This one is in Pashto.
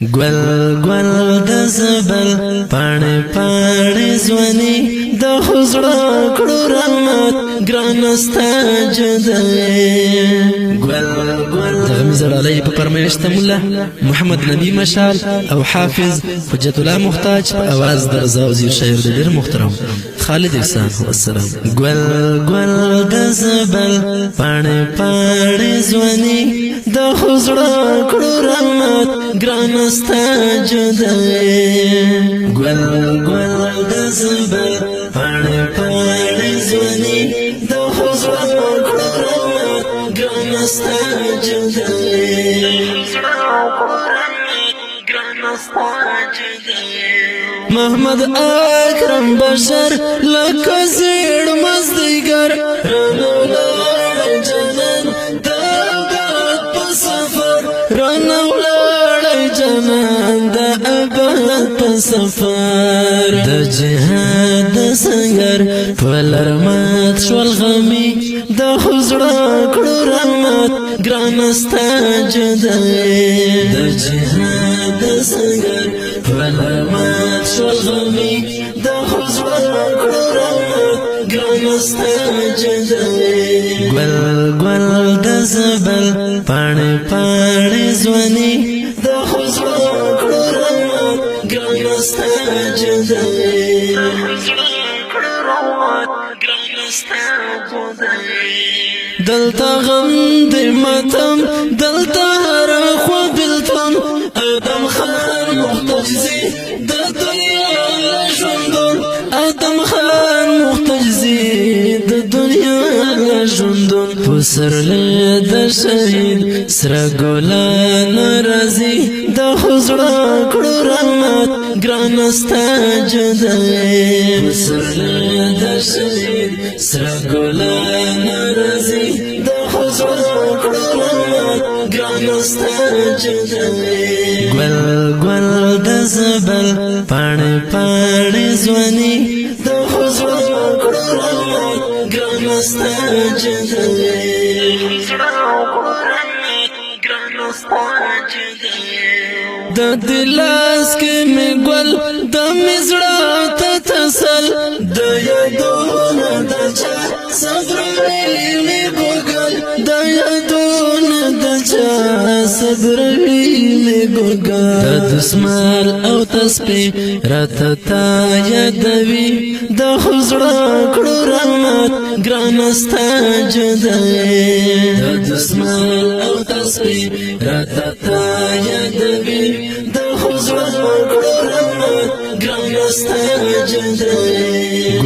گل گل د زبل پاڼې پاڼې ځواني د حضره کړو رحمت ګران ستا جدای گل گل دغه مزړالی په فرمایشت مولا محمد نبی مشال او حافظ حجت الله محتاج په اواز د رضا وزیر شاعر د ډېر محترم خالد احسان والسلام گل گل د زبل پاڼې پاڼې ځواني د حضره کړو رحمت ګران ستا جدای گل گل د زبل پاڼې پاڼې ځواني د حضره کړو رحمت ګران ستا جدای محمد اکرم بشر لکه زیړ مزدیګر رانو لاړ جنان د ابد په سفر رانو لاړ جنان د ابد په سفر د جهاد د سنگر په لرمات شول غمی د حضره کړو رحمت ګران ستا جدای د جهاد د سنگر په لرمات شول غمی د حضره کړو رحمت ګران ستا جدای گل گل د زبل پاڼې پاڼې ځواني د حضره کړو رحمت ګران ستا جدای دلتا غم دی ماتم دلتا هر خوا بلتم آدم خان محتاج زی د دنیا لژوندون آدم خان محتاج زی د دنیا لژوندون پسرلی د شهید سره ګلان راځي د حضره کړو رحمت ګران ستا جدای پسرلی د شهید سره ګلان راځي د حضره کړو رحمت ګران ستا جدای گل گل د زبل پاڼې پاڼې ځواني د حضره کړو رحمت ګران ستا جدای د دلاس کې می ګل د مزړه ته تسل د یادونه د چا صبر می ګل د یادونه د چا صبر می ګل د دسمال او تسبیح راته تا یادوي د حضره کړو رحمت ګران ستا جدای د دسمال او تسبیح راته تا یادوي د حضره کړو رحمت ګران ستا جدای